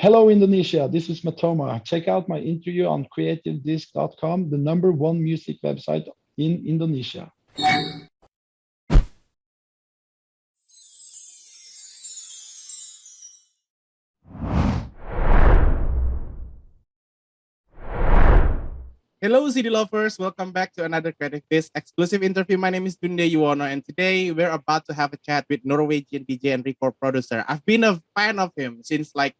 Hello, Indonesia. This is Matoma. Check out my interview on creativedisc.com, the number one music website in Indonesia. Hello, CD lovers. Welcome back to another CreativeDisc exclusive interview. My name is Dundhee Yuwono, and today we're about to have a chat with Norwegian DJ and record producer. I've been a fan of him since like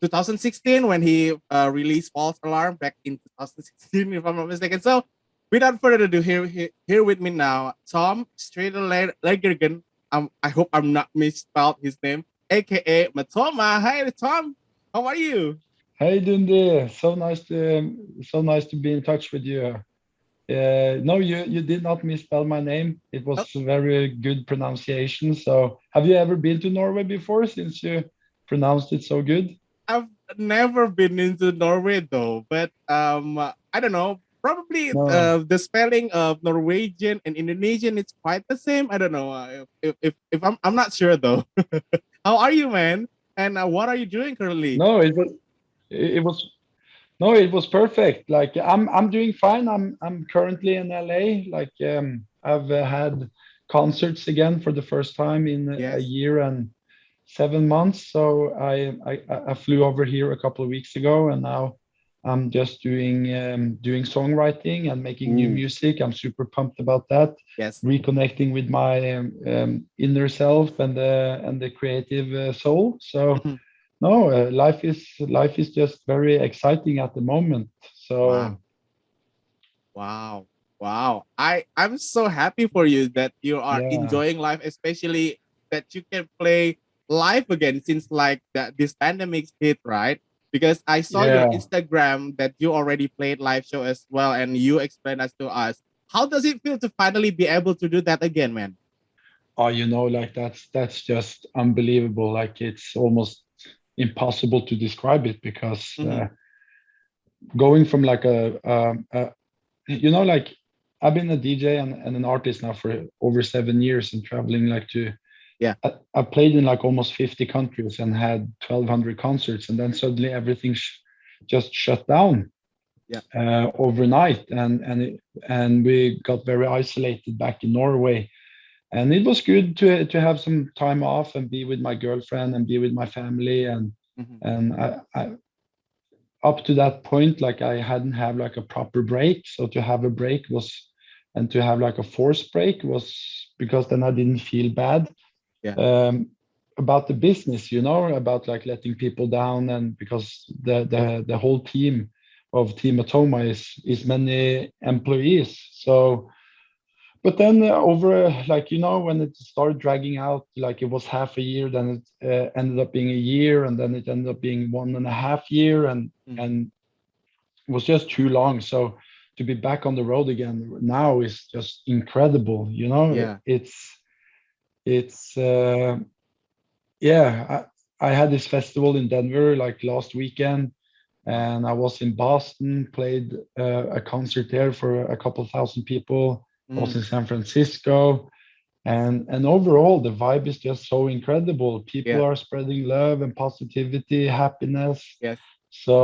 2016 when he released False Alarm back in 2016, if I'm not mistaken. So, without further ado, here with me now, Tom Stræte Lagergren. I hope I'm not misspelled his name, aka Matoma. Hi, Tom. How are you? Hey, Dundee. So nice to be in touch with you. No, you did not misspell my name. It was very good pronunciation. So, have you ever been to Norway before, since you pronounced it so good? I've never been into Norway though, but I don't know. Probably No. the spelling of Norwegian and Indonesian is quite the same. I don't know if I'm not sure though. How are you, man? And what are you doing currently? No, it was no, it was perfect. Like I'm doing fine. I'm currently in LA. Like I've had concerts again for the first time in a Yes. year and 7 months. So I flew over here a couple of weeks ago, and now I'm just doing songwriting and making new Ooh. music. I'm super pumped about that. Yes. Reconnecting with my inner self and the creative soul. So Mhm. no, life is just very exciting at the moment. So Wow. Wow. Wow. I'm so happy for you that you are yeah, enjoying life, especially that you can play live again since like this pandemic hit, right? Because I saw your yeah. Instagram that you already played live show as well, and you explained us to us. How does it feel to finally be able to do that again, man? Oh, like that's just unbelievable. Like it's almost impossible to describe it because Mm-hmm. going from like like I've been a DJ and an artist now for over 7 years and traveling like to Yeah. I played in like almost 50 countries and had 1,200 concerts, and then suddenly everything just shut down Yeah. overnight, and we got very isolated back in Norway. And it was good to have some time off and be with my girlfriend and be with my family, Mm-hmm. and I up to that point, like I hadn't had like a proper break. So to have a break was, and to have like a forced break was, because then I didn't feel bad Yeah. um, about the business, about like letting people down, and because the whole team of Team Matoma is many employees. So, but then over like when it started dragging out, like it was half a year, then it ended up being a year, and then it ended up being 1.5 year, Mm-hmm. and it was just too long. So to be back on the road again now is just incredible. Yeah. It's yeah. I had this festival in Denver like last weekend, Wow. and I was in Boston, played a concert there for a couple thousand people. I was in Mm. San Francisco, and overall the vibe is just so incredible. People Yeah. are spreading love and positivity, happiness. Yes. So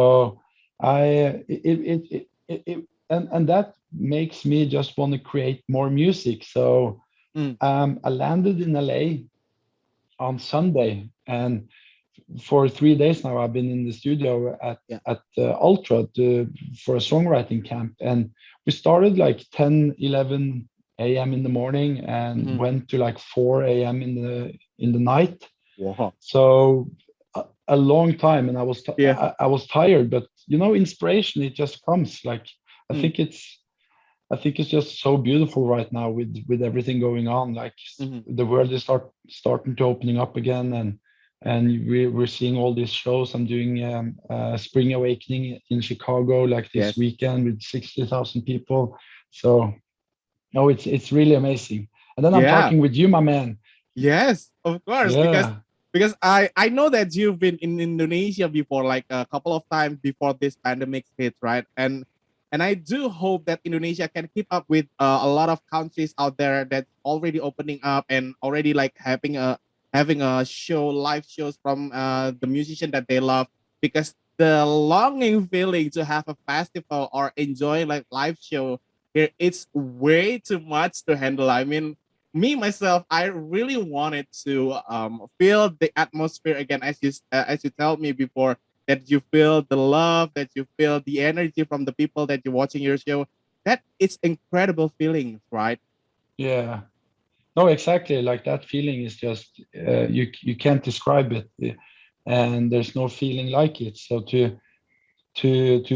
I and that makes me just want to create more music. So Mm. I landed in LA on Sunday, and for 3 days now I've been in the studio at Yeah. Ultra for a songwriting camp, and we started like 10, 11 a.m. in the morning and Mm-hmm. went to like 4 a.m. in the night. Wow. So a long time, and Yeah. I was tired, but inspiration, it just comes. Like I Mm. think it's I think it's just so beautiful right now with everything going on. Like Mm-hmm. the world is starting to opening up again, and we're seeing all these shows. I'm doing Spring Awakening in Chicago like this Yes. weekend with 60,000 people. So no, it's really amazing. And then I'm Yeah. talking with you, my man. Yes, of course, because Yeah, I know that you've been in Indonesia before, like a couple of times before this pandemic hit, right? And I do hope that Indonesia can keep up with a lot of countries out there that already opening up and already like having a show, live shows from the musician that they love. because the longing feeling to have a festival or enjoy like live show here, it's way too much to handle. I mean, me myself, I really wanted to feel the atmosphere again, as you told me before, that you feel the love, that you feel the energy from the people that you're watching your show. That it's incredible feelings, right? Yeah. No, exactly. Like that feeling is just you can't describe it, and there's no feeling like it. So to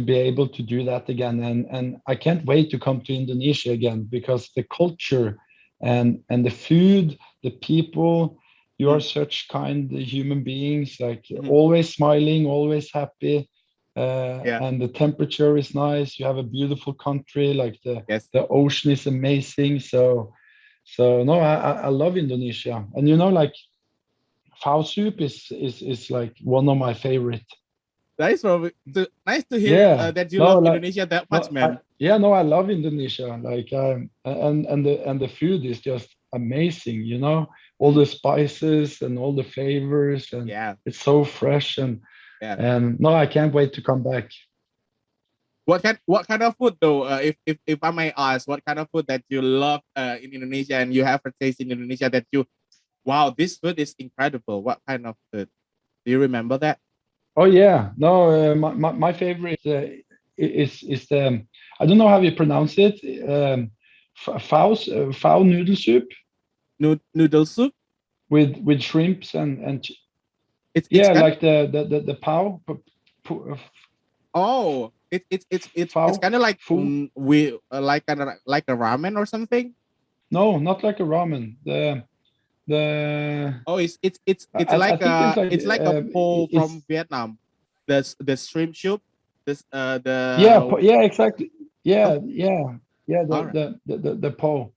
be able to do that again, and I can't wait to come to Indonesia again because the culture and the food, the people, you are such kind human beings, like always smiling, always happy. Yeah. And the temperature is nice. You have a beautiful country, like Yes. the ocean is amazing. So no, I love Indonesia, and like pho soup is like one of my favorite. Nice, nice to hear Yeah, that you no, love like Indonesia that much, no, I man. yeah, no, I love Indonesia. Like and the food is just amazing. All Mm, the spices and all the flavors, and yeah, it's so fresh yeah. and no, I can't wait to come back. What kind of food though? If I may ask, what kind of food that you love in Indonesia and you have a taste in Indonesia that you, wow, this food is incredible. What kind of food? Do you remember that? Oh yeah, no, my favorite is the I don't know how you pronounce it. Pho noodle soup Noodle soup. with shrimps It's yeah, kind of, like the pao oh, it's pho kind of like fu. we like a ramen or something. No, not like a ramen. The Oh, it's I like think it's like it's like a pole from it's Vietnam. The shrimp soup. This yeah, the yeah, exactly. oh, Yeah, all right. the po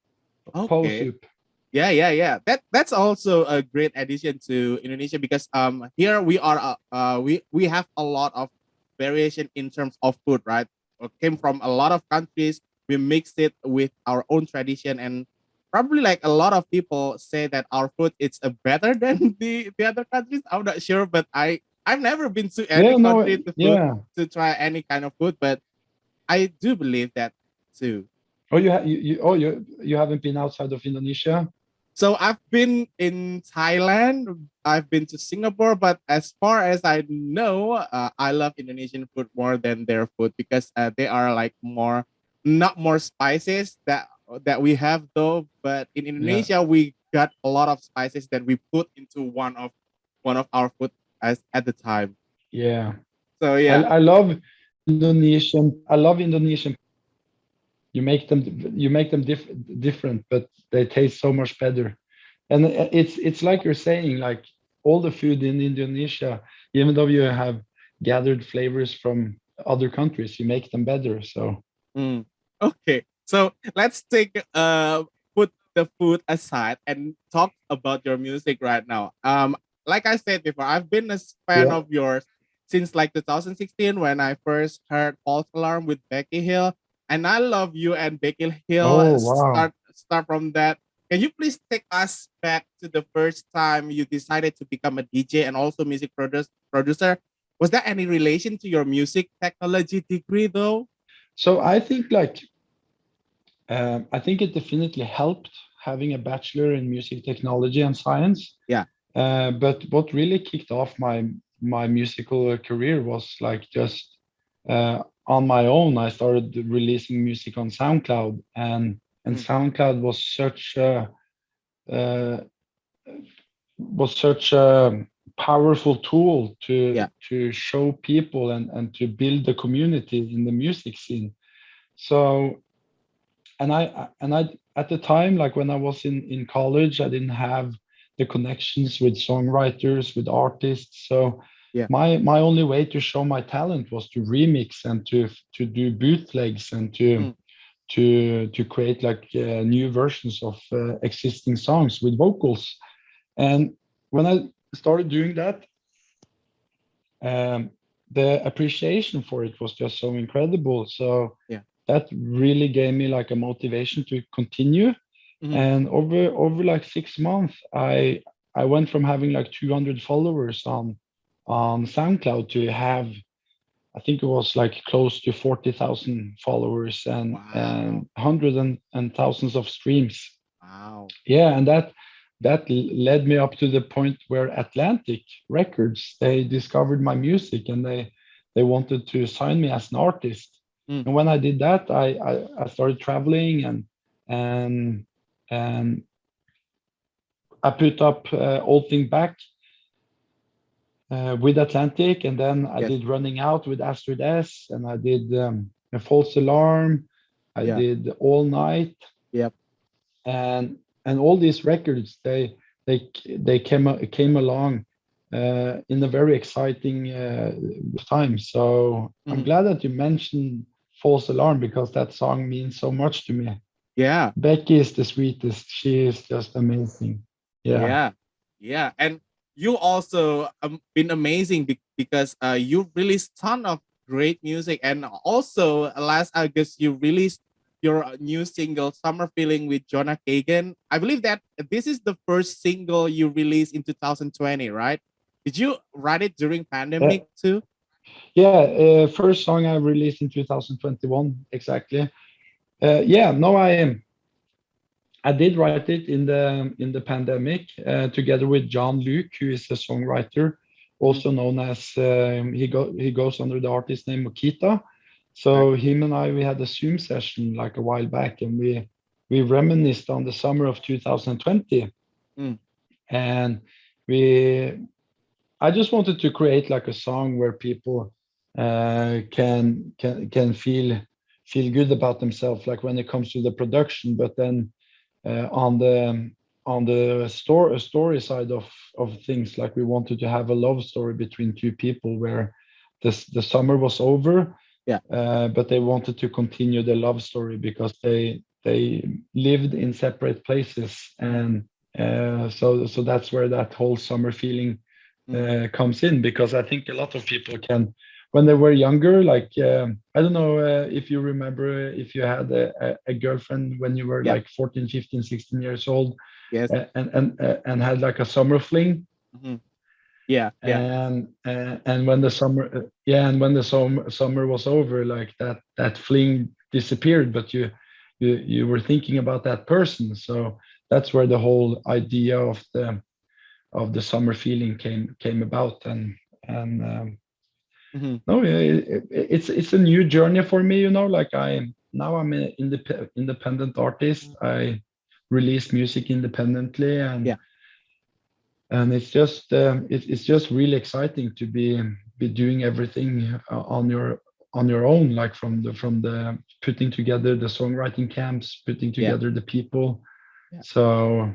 Okay. soup. Yeah. That's also a great addition to Indonesia because here we are we have a lot of variation in terms of food, right? Came from a lot of countries. We mixed it with our own tradition, and probably like a lot of people say that our food is better than the other countries. I'm not sure, but I've never been to any Yeah, no, country yeah. to try any kind of food, but I do believe that too. Oh, you haven't been outside of Indonesia? So I've been in Thailand, I've been to Singapore, but as far as I know, I love Indonesian food more than their food because they are like not more spices that we have though. But in Yeah, Indonesia, we got a lot of spices that we put into one of our food as at the time. yeah. So I yeah. I love Indonesian. I love Indonesian. You make them different, but they taste so much better. And it's like you're saying, like all the food in Indonesia, even though you have gathered flavors from other countries, you make them better. So Mm. Okay, so let's put the food aside and talk about your music right now. Like I said before, I've been a fan yeah. of yours since like 2016 when I first heard False Alarm with Becky Hill, and I love you and Becky Hill. Oh wow. Start from that. Can you please take us back to the first time you decided to become a DJ and also music producer? Was there any relation to your music technology degree though? So I think it definitely helped having a bachelor in music technology and science. Yeah. But what really kicked off my musical career was like just on my own. I started releasing music on SoundCloud, and Mm, SoundCloud uh, was such a powerful tool to yeah. to show people and to build the community in the music scene. So and I at the time, like when I was in college, I didn't have the connections with songwriters, with artists. So Yeah. my only way to show my talent was to remix and to do bootlegs and to Mm, to create like new versions of existing songs with vocals. And when I started doing that, um, the appreciation for it was just so incredible. So yeah. that really gave me like a motivation to continue. Mhm. And over like 6 months, I went from having like 200 followers on SoundCloud to have, I think it was like close to 40,000 followers and Wow. hundreds and thousands of streams. Wow. Yeah, and that led me up to the point where Atlantic Records, they discovered my music and they wanted to sign me as an artist. Mm. And when I did that, I started traveling and and I put up Old Thing Back with Atlantic, and then I Yes. did Running Out with Astrid S, and I did a False Alarm, I Yeah. did All Night, Yep. and all these records they came along in a very exciting time. So I'm Mhm. glad that you mentioned False Alarm because that song means so much to me. Yeah. Becky is the sweetest. She is just amazing. Yeah. Yeah. Yeah. And you also been amazing because you released ton of great music, and also last August you released your new single "Summer Feeling" with Jonah Kagen. I believe that this is the first single you released in 2020, right? Did you write it during Uh, pandemic too? yeah, first song I released in 2021 exactly. Yeah, no, I did write it in the pandemic together with John Luke, who is a songwriter, Mhm. also known as he goes under the artist name Mokita. Okay. So him and I we had a Zoom session like a while back, and we reminisced on the summer of 2020, Mm. and we I just wanted to create like a song where people can feel good about themselves, like when it comes to the production, but then on the story side of things, like we wanted to have a love story between two people where the summer was over, Yeah. but they wanted to continue the love story because they lived in separate places, and so that's where that whole summer feeling Mm. comes in, because I think a lot of people can, when they were younger, like I don't know if you remember if you had a girlfriend when you were Yeah. like 14, 15, 16 years old, Yes. and had like a summer fling, Mhm. Yeah. Yeah. and when the summer yeah, and when the summer was over, like that fling disappeared, but you were thinking about that person. So that's where the whole idea of the summer feeling came about. And Mhm. no, yeah, it's a new journey for me, like I'm an independent artist. I release music independently, Yeah. and it's just really exciting to be doing everything on your own, like from the putting together the songwriting camps, putting Yeah. together the people. Yeah. So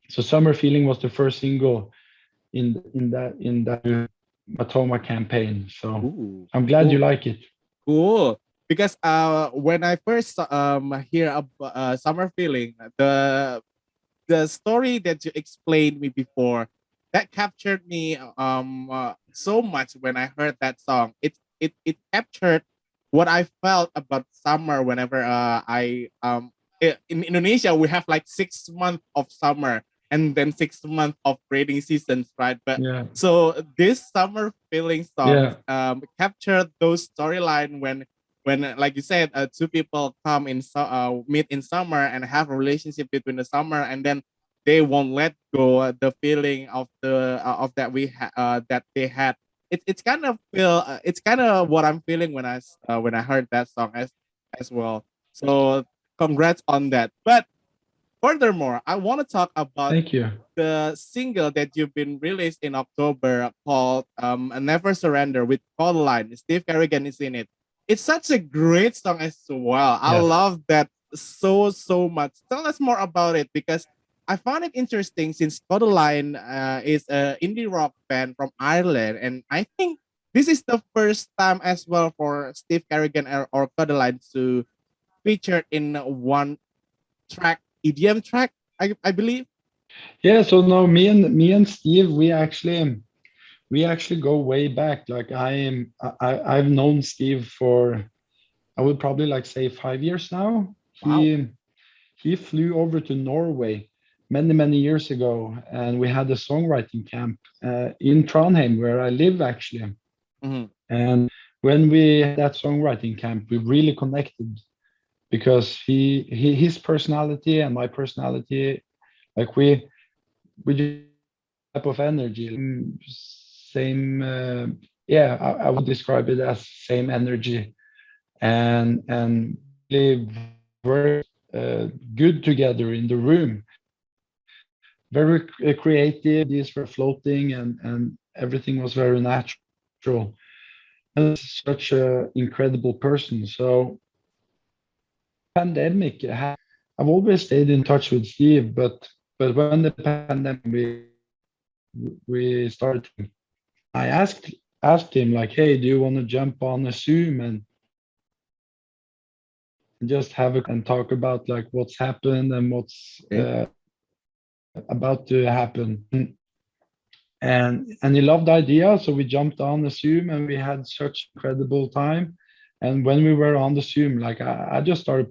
so summer feeling was the first single in that Matoma campaign. So Ooh. I'm glad you Cool. like it. Cool. Because when I first hear about summer feeling, the story that you explained me before, that captured me so much when I heard that song. It captured what I felt about summer whenever in Indonesia we have like 6 months of summer and then 6 months of rainy seasons, right? But Yeah, so this summer feeling songs yeah, captured those storyline when like you said, two people come in meet in summer and have a relationship between the summer, and then they won't let go the feeling of the of that that they had. It's kind of feel it's kind of what I'm feeling when I heard that song as well. So congrats on that. But furthermore, I want to talk about thank you. the single that you've been released in October called Never Surrender with Codeline. Steve Kerrigan is in it. It's such a great song as well. I Yes. love that so much. Tell us more about it, because I found it interesting since Codeline is an indie rock band from Ireland, and I think this is the first time as well for Steve Kerrigan or Codeline to feature in one track, EDM track, I believe. Yeah, so no, me and Steve, we actually go way back. Like I've known Steve for, I would probably like say 5 years now. Wow. He flew over to Norway many years ago, and we had a songwriting camp in Trondheim, where I live actually. Mhm. And when we had that songwriting camp, we really connected because his personality and my personality, like we just type of energy, same yeah, I would describe it as same energy, and really very good together in the room. Very creative, ideas were floating, and everything was very natural. And such a incredible person. So pandemic, I've always stayed in touch with Steve, but when the pandemic we started, I asked him like, hey, do you want to jump on a Zoom and just have a and talk about like what's happened and what's Okay. about to happen. And he loved the idea, so we jumped on the Zoom and we had such incredible time. And when we were on the Zoom, like I just started,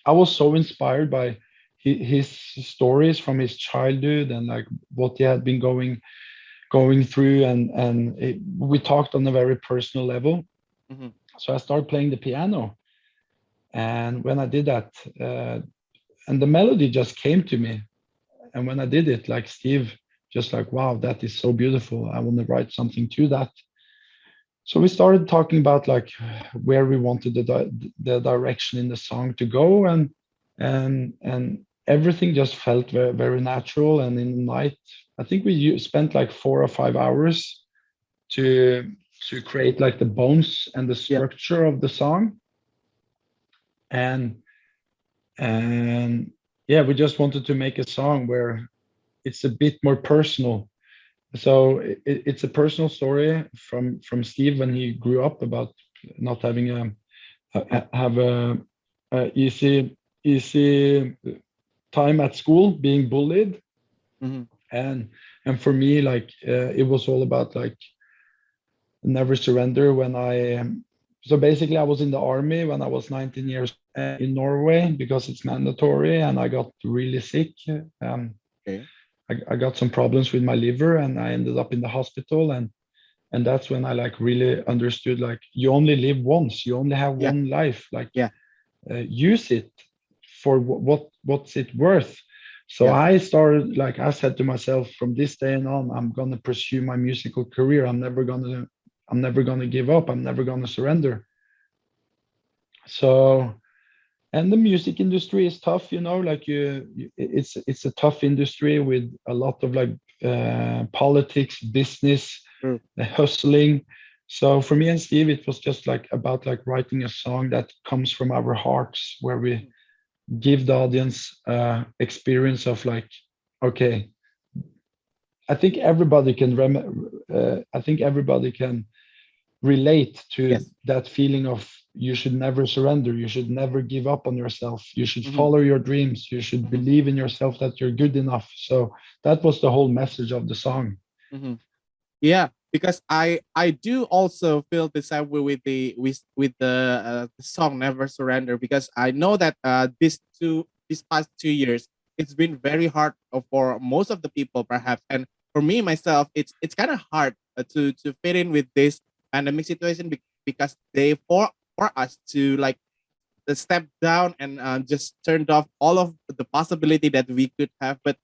I was so inspired by his stories from his childhood and like what he had been going through, and we talked on a very personal level. Mhm. So I started playing the piano, and when I did that, and the melody just came to me, and when I did it, like Steve, just like, wow, that is so beautiful. I want to write something to that. So we started talking about like where we wanted the direction in the song to go, and everything just felt very natural. And in the night, I think we spent like 4 or 5 hours to create like the bones and the Yeah. structure of the song, and and yeah, we just wanted to make a song where it's a bit more personal. So it's a personal story from Steve when he grew up, about not having have a easy time at school, being bullied, Mhm. and for me, like it was all about like never surrender. When so basically I was in the army when I was 19 years in Norway because it's mandatory, and I got really sick. Um, Okay. I got some problems with my liver, and I ended up in the hospital, and that's when I like really understood like you only live once, you only have Yeah. one life, like Yeah. use it for what's it worth. So Yeah. I started, like I said to myself, from this day on, I'm gonna pursue my musical career. I'm never gonna give up. I'm never gonna surrender. So, and the music industry is tough, like it's a tough industry with a lot of like politics, business, True. hustling. So for me and Steve, it was just like about like writing a song that comes from our hearts, where we Mhm. give the audience experience of like, okay, I think everybody can I think everybody can relate to Yes. that feeling of you should never surrender, you should never give up on yourself, you should Mhm. follow your dreams, you should Mhm. believe in yourself that you're good enough. So that was the whole message of the song. Mhm. Yeah, because I do also feel the same way with the song "Never Surrender," because I know that these past 2 years, it's been very hard for most of the people perhaps, and for me myself, it's kind of hard to fit in with this pandemic situation, because they for us to like step down and just turned off all of the possibility that we could have. But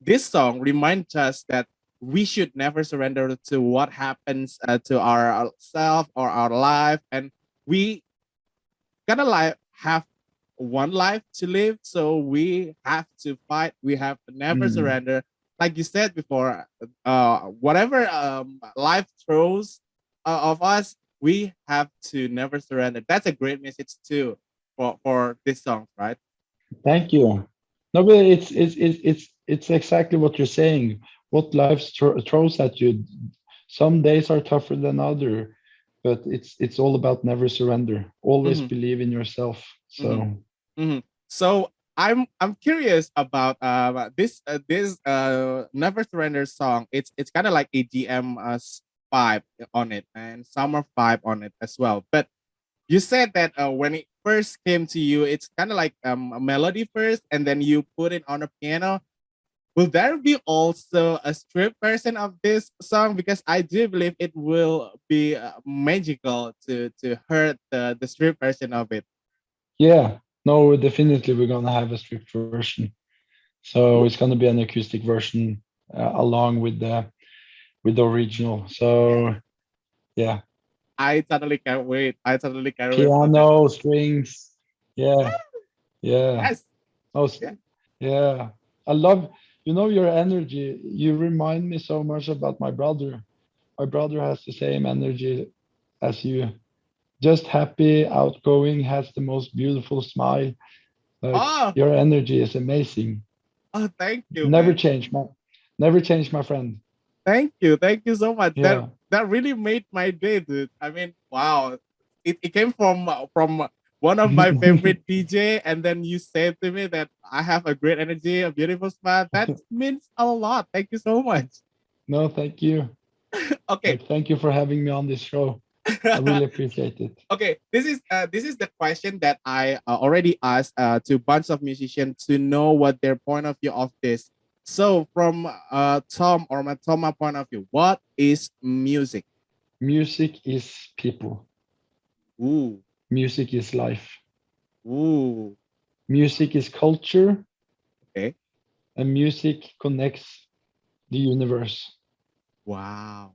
this song reminds us that we should never surrender to what happens to our self or our life, and we kind of like have one life to live, so we have to fight. We have to never Mm. surrender. Like you said before, whatever life throws of us, we have to never surrender. That's a great message too for this song, right? Thank you. No, but it's exactly what you're saying. What life throws at you. Some days are tougher than other, but it's all about never surrender. Always Mm-hmm. believe in yourself. Mm-hmm. So Mm-hmm. So I'm curious about this Never Surrender song. It's kind of like a DM vibe on it and summer vibe on it as well. But you said that first came to you, it's kind of like a melody first, and then you put it on a piano. Will there be also a stripped version of this song? Because I do believe it will be magical to hear the stripped version of it. Yeah, no, definitely we're gonna have a stripped version. So it's gonna be an acoustic version along with the original. So yeah, I totally can't wait. I totally can't wait for that. piano, strings. Yeah, yeah. Yes. Oh, Yeah. yeah. I love, your energy. You remind me so much about my brother. My brother has the same energy as you. Just happy, outgoing, has the most beautiful smile. Like Oh, your energy is amazing. oh, thank you, Never man. change, never change, my friend. Thank you so much. That Yeah. that really made my day, dude. I mean, wow. It came from one of my favorite DJ, and then you said to me that I have a great energy, a beautiful smile. That means a lot. Thank you so much. No, thank you. Okay. Like, thank you for having me on this show. I really appreciate it. Okay, this is the question that I already asked to a bunch of musicians to know what their point of view of this. So, from Tom or Matoma point of view, what is music? Music is people. Ooh, Music is life. ooh, Music is culture, okay, and music connects the universe. wow,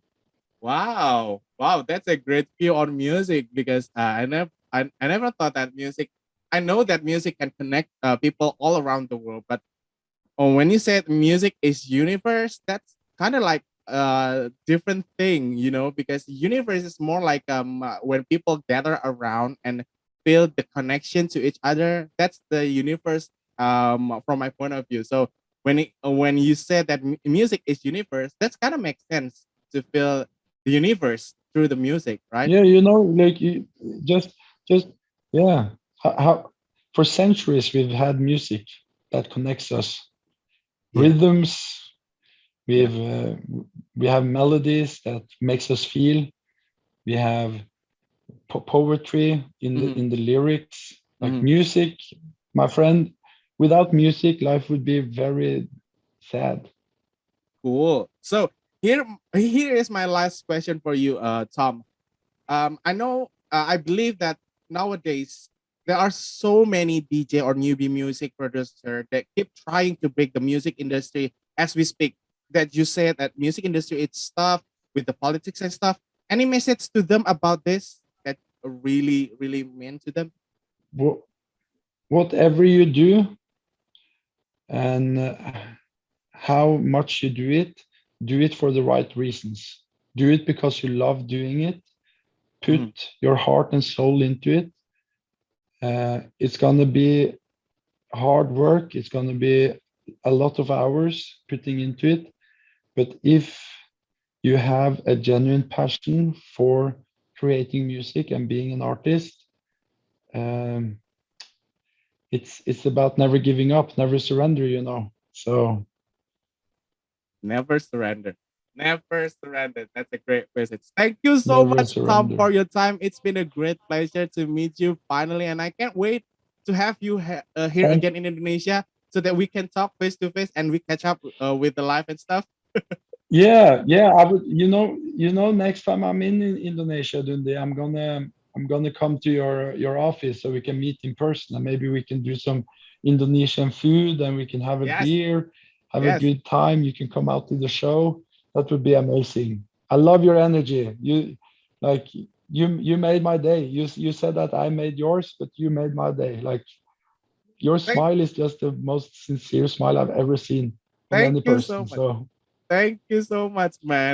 wow, wow. That's a great view on music because I never thought that music. I know that music can connect people all around the world, but when you said music is universe, that's kind of like a different thing, because universe is more like when people gather around and feel the connection to each other. That's the universe from my point of view. So when you said that music is universe, that's kind of makes sense to feel the universe through the music, right? Yeah, like you just yeah. How for centuries we've had music that connects us. Yeah, Rhythms, yeah. we've we have melodies that makes us feel. We have poetry Hmm. in the lyrics, like Hmm. music. My friend, without music, life would be very sad. Cool. So here is my last question for you, Tom. I know, I believe that nowadays there are so many DJ or newbie music producer that keep trying to break the music industry as we speak. That you said that music industry it's stuff with the politics and stuff. Any message to them about this that really really mean to them? Whatever you do and how much you do it for the right reasons. Do it because you love doing it. Mhm. Put your heart and soul into it. It's gonna be hard work. It's gonna be a lot of hours putting into it. But if you have a genuine passion for creating music and being an artist, um, it's about never giving up, never surrender. So Never surrender. Never surrender. That's a great message. Thank you so never much, Tom, surrender. for your time. It's been a great pleasure to meet you finally, and I can't wait to have you here Thank again in Indonesia so that we can talk face to face and we catch up with the life and stuff. Yeah. I would, next time I'm in Indonesia, Dundhee, I'm gonna come to your office so we can meet in person, and maybe we can do some Indonesian food, and we can have a Yes, beer, have a yes. good time. You can come out to the show. That would be amazing. I love your energy. Like, you made my day. You said that I made yours, but you made my day. Like, your Thank, smile is just the most sincere smile I've ever seen on thank any you so person. much. So Thank you so much, man.